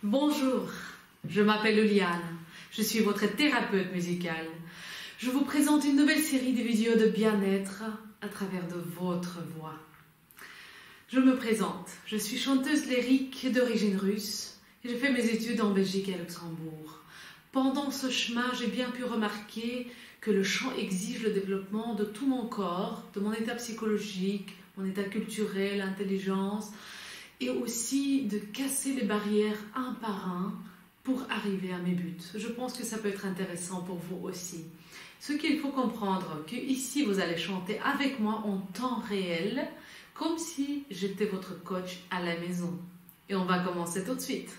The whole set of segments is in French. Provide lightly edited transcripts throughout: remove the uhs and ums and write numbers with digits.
Bonjour, je m'appelle Oliane, je suis votre thérapeute musicale. Je vous présente une nouvelle série de vidéos de bien-être à travers de votre voix. Je me présente, je suis chanteuse lyrique d'origine russe et j'ai fait mes études en Belgique et à Luxembourg. Pendant ce chemin, j'ai bien pu remarquer que le chant exige le développement de tout mon corps, de mon état psychologique, mon état culturel, intelligence, et aussi de casser les barrières un par un pour arriver à mes buts. Je pense que ça peut être intéressant pour vous aussi. Ce qu'il faut comprendre, que ici vous allez chanter avec moi en temps réel, comme si j'étais votre coach à la maison. Et on va commencer tout de suite.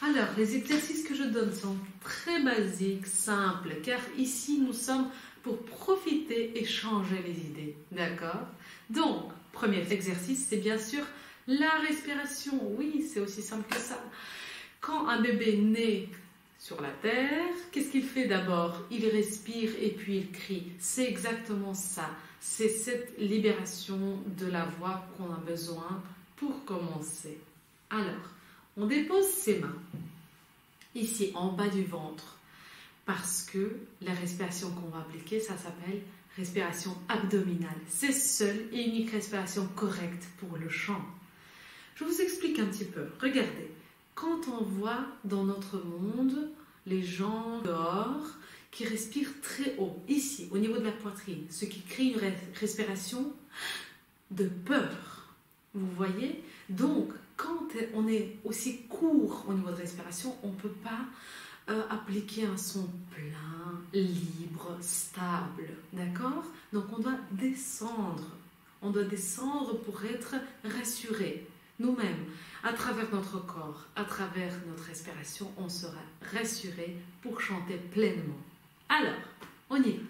Alors, les exercices que je donne sont très basiques, simples, car ici nous sommes pour profiter et changer les idées. D'accord? Donc, premier exercice, c'est bien sûr la respiration. Oui, c'est aussi simple que ça. Quand un bébé naît sur la terre, qu'est-ce qu'il fait d'abord? Il respire et puis il crie. C'est exactement ça. C'est cette libération de la voix qu'on a besoin pour commencer. Alors, on dépose ses mains ici en bas du ventre parce que la respiration qu'on va appliquer, ça s'appelle respiration abdominale. C'est seule et unique respiration correcte pour le chant. Je vous explique un petit peu. Regardez, quand on voit dans notre monde les gens dehors qui respirent très haut, ici, au niveau de la poitrine, ce qui crée une respiration de peur. Vous voyez? Donc, quand on est aussi court au niveau de respiration, on ne peut pas appliquer un son plein, libre, stable. D'accord? Donc, on doit descendre. On doit descendre pour être rassuré. Nous-mêmes, à travers notre corps, à travers notre respiration, on sera rassuré pour chanter pleinement. Alors, on y va.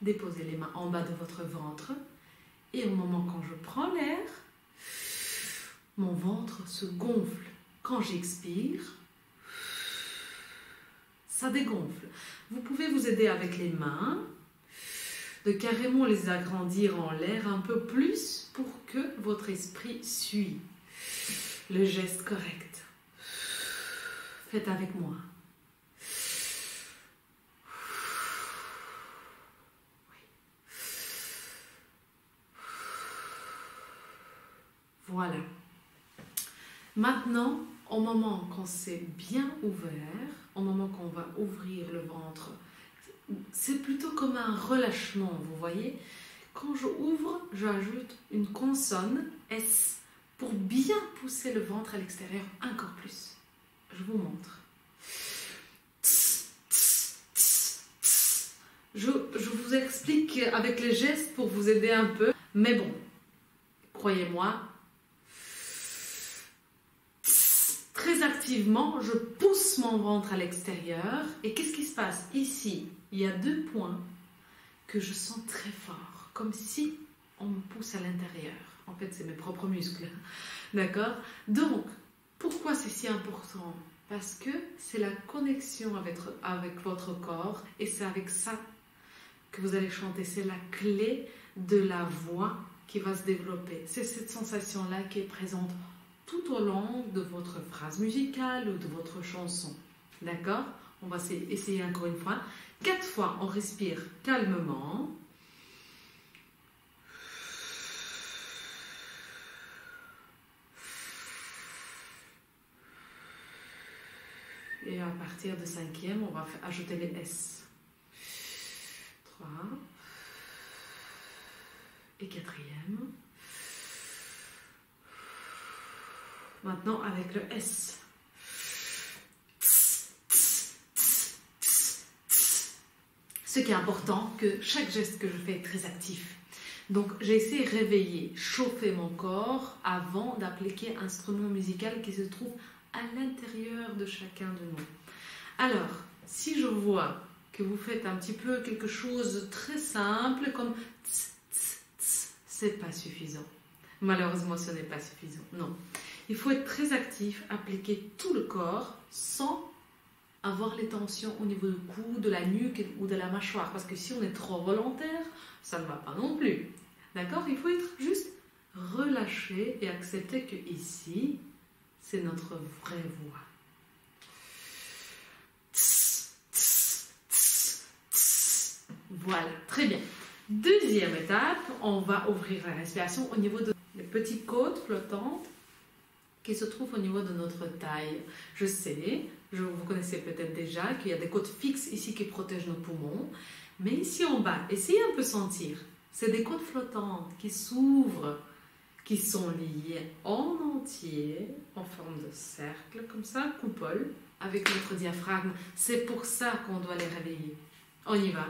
Déposez les mains en bas de votre ventre et au moment quand je prends l'air, mon ventre se gonfle. Quand j'expire, ça dégonfle. Vous pouvez vous aider avec les mains, de carrément les agrandir en l'air un peu plus pour que votre esprit suive le geste correct. Faites avec moi. Voilà. Maintenant, au moment qu'on s'est bien ouvert, au moment qu'on va ouvrir le ventre, c'est plutôt comme un relâchement, vous voyez. Quand je ouvre, j'ajoute une consonne S pour bien pousser le ventre à l'extérieur encore plus. Je vous montre. Je vous explique avec les gestes pour vous aider un peu. Mais bon, croyez-moi, très activement, je pousse mon ventre à l'extérieur. Et qu'est-ce qui se passe? Ici, il y a 2 points que je sens très fort, comme si on me pousse à l'intérieur. En fait, c'est mes propres muscles. D'accord? Donc, pourquoi c'est si important? Parce que c'est la connexion avec votre corps et c'est avec ça que vous allez chanter. C'est la clé de la voix qui va se développer. C'est cette sensation-là qui est présente tout au long de votre phrase musicale ou de votre chanson. D'accord? On va essayer encore une fois. 4 fois, on respire calmement. Et à partir de 5e, on va ajouter les S. 3. Et 4e. Maintenant avec le S. Ce qui est important, que chaque geste que je fais est très actif. Donc j'ai essayé de réveiller, chauffer mon corps avant d'appliquer un instrument musical qui se trouve à l'intérieur de chacun de nous. Alors, si je vois que vous faites un petit peu quelque chose de très simple, comme tss, tss, tss, c'est pas suffisant. Malheureusement, ce n'est pas suffisant. Non. Il faut être très actif, appliquer tout le corps sans avoir les tensions au niveau du cou, de la nuque ou de la mâchoire. Parce que si on est trop volontaire, ça ne va pas non plus. D'accord? Il faut être juste relâché et accepter que ici, c'est notre vraie voix. Voilà, très bien. Deuxième étape, on va ouvrir la respiration au niveau des petites côtes flottantes qui se trouvent au niveau de notre taille. Je sais, vous connaissez peut-être déjà qu'il y a des côtes fixes ici qui protègent nos poumons, mais ici en bas, essayez un peu sentir. C'est des côtes flottantes qui s'ouvrent, qui sont liées en entier, en forme de cercle, comme ça, coupole, avec notre diaphragme. C'est pour ça qu'on doit les réveiller. On y va.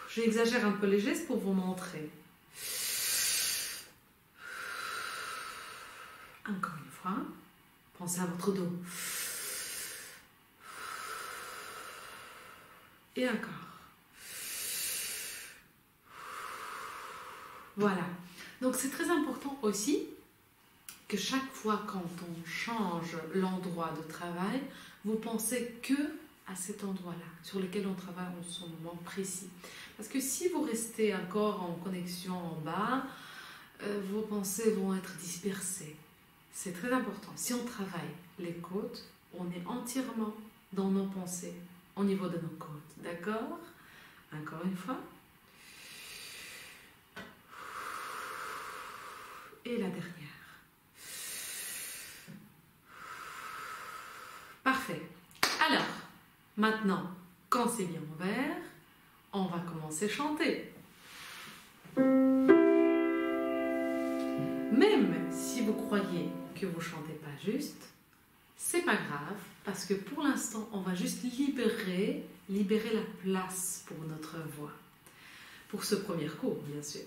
J'exagère un peu les gestes pour vous montrer. Encore une fois, pensez à votre dos. Et encore. Voilà. Donc c'est très important aussi que chaque fois quand on change l'endroit de travail, vous pensez que à cet endroit-là, sur lequel on travaille en ce moment précis. Parce que si vous restez encore en connexion en bas, vos pensées vont être dispersées. C'est très important. Si on travaille les côtes, on est entièrement dans nos pensées, au niveau de nos côtes. D'accord? Encore une fois. Et la dernière. Parfait. Alors, maintenant, quand c'est bien ouvert, on va commencer à chanter. Même si vous croyez que vous ne chantez pas juste, c'est pas grave, parce que pour l'instant, on va juste libérer la place pour notre voix. Pour ce premier cours, bien sûr.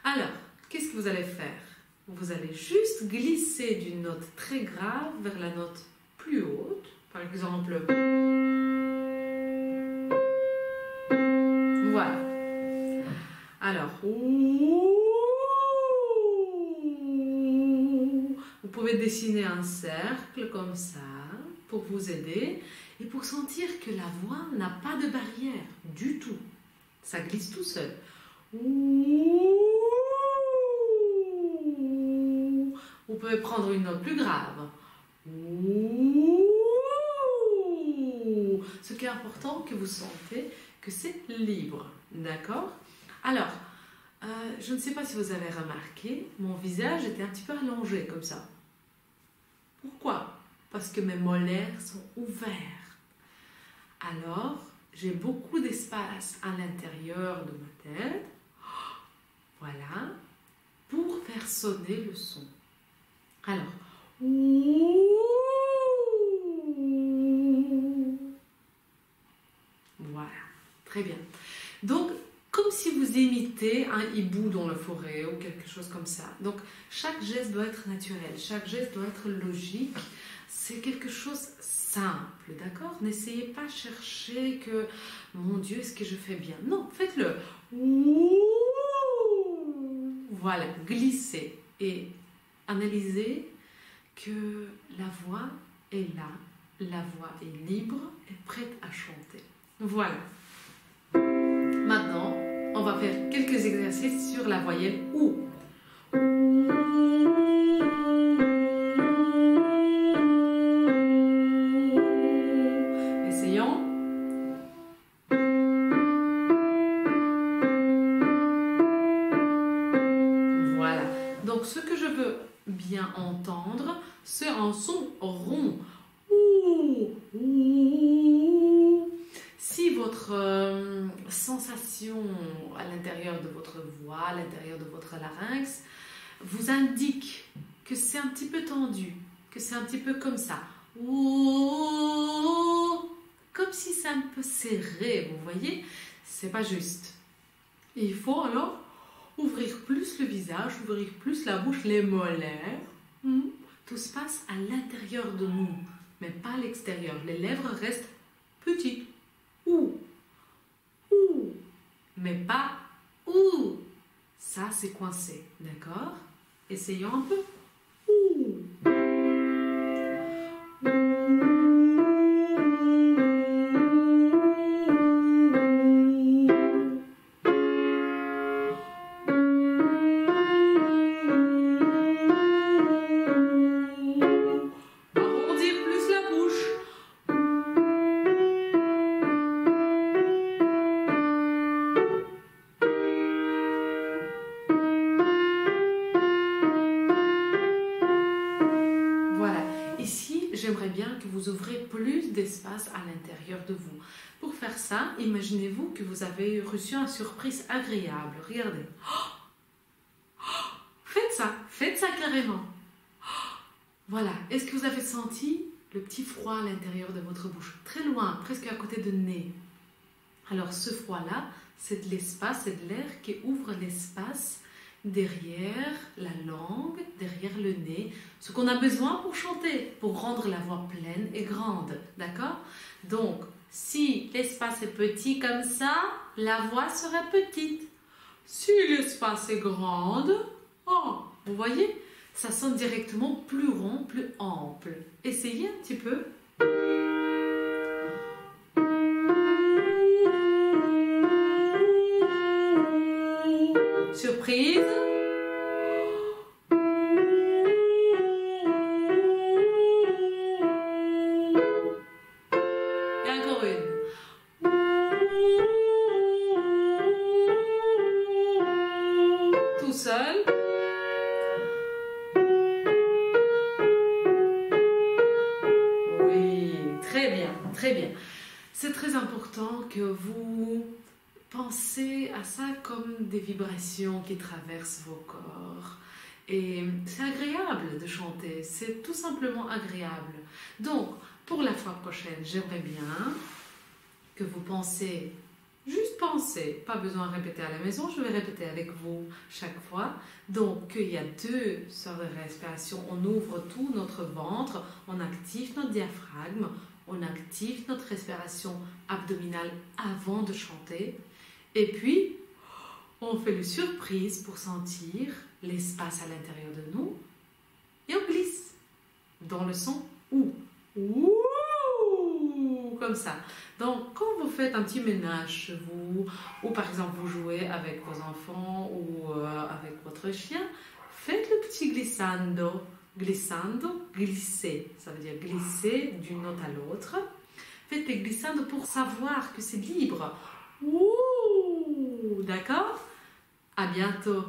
Alors, qu'est-ce que vous allez faire? Vous allez juste glisser d'une note très grave vers la note plus haute. Par exemple, voilà. Alors, vous pouvez dessiner un cercle comme ça pour vous aider et pour sentir que la voix n'a pas de barrière du tout. Ça glisse tout seul. Vous pouvez prendre une note plus grave. Ce qui est important, que vous sentez que c'est libre. D'accord? Alors, je ne sais pas si vous avez remarqué, mon visage était un petit peu allongé comme ça. Pourquoi? Parce que mes molaires sont ouverts. Alors, j'ai beaucoup d'espace à l'intérieur de ma tête. Voilà. Pour faire sonner le son. Alors, voilà, très bien. Donc, comme si vous imitez un hibou dans la forêt ou quelque chose comme ça. Donc, chaque geste doit être naturel, chaque geste doit être logique. C'est quelque chose simple, d'accord? N'essayez pas de chercher que, mon Dieu, est-ce que je fais bien? Non, faites-le. Voilà, glissez et analysez que la voix est là, la voix est libre et prête à chanter. Voilà. Maintenant, on va faire quelques exercices sur la voyelle OU. Essayons. Voilà. Donc, ce que je veux bien entendre, c'est un son rond. Si votre sensation à l'intérieur de votre voix, à l'intérieur de votre larynx, vous indique que c'est un petit peu tendu, que c'est un petit peu comme ça, comme si c'est un peu serré, vous voyez, c'est pas juste. Et il faut alors ouvrir plus le visage, ouvrir plus la bouche, les molaires. Tout se passe à l'intérieur de nous, mais pas à l'extérieur. Les lèvres restent petites. Mais pas ouh. Ça, c'est coincé. D'accord? Essayons un peu. Arrondir plus la bouche. ouvrez plus d'espace à l'intérieur de vous. Pour faire ça, imaginez-vous que vous avez reçu une surprise agréable. Regardez. Faites ça carrément. Voilà. Est-ce que vous avez senti le petit froid à l'intérieur de votre bouche? Très loin, presque à côté de nez. Alors ce froid-là, c'est de l'espace, c'est de l'air qui ouvre l'espace derrière la langue, derrière le nez, ce qu'on a besoin pour chanter, pour rendre la voix pleine et grande, d'accord? Donc, si l'espace est petit comme ça, la voix sera petite. Si l'espace est grand, oh, vous voyez, ça sonne directement plus rond, plus ample. Essayez un petit peu. Surprise. Et encore une. Tout seul. Oui, très bien, très bien. C'est très important que vous pensez à ça comme des vibrations qui traversent vos corps. Et c'est agréable de chanter, c'est tout simplement agréable. Donc, pour la fois prochaine, j'aimerais bien que vous pensez, juste pensez, pas besoin de répéter à la maison, je vais répéter avec vous chaque fois. Donc, qu'il y a deux sortes de respiration, on ouvre tout notre ventre, on active notre diaphragme, on active notre respiration abdominale avant de chanter. Et puis, on fait une surprise pour sentir l'espace à l'intérieur de nous. Et on glisse dans le son OU. Ouh, comme ça. Donc, quand vous faites un petit ménage chez vous, ou par exemple vous jouez avec vos enfants ou avec votre chien, faites le petit glissando. Glissando, glisser. Ça veut dire glisser d'une note à l'autre. Faites les glissando pour savoir que c'est libre. Ouh, d'accord? À bientôt.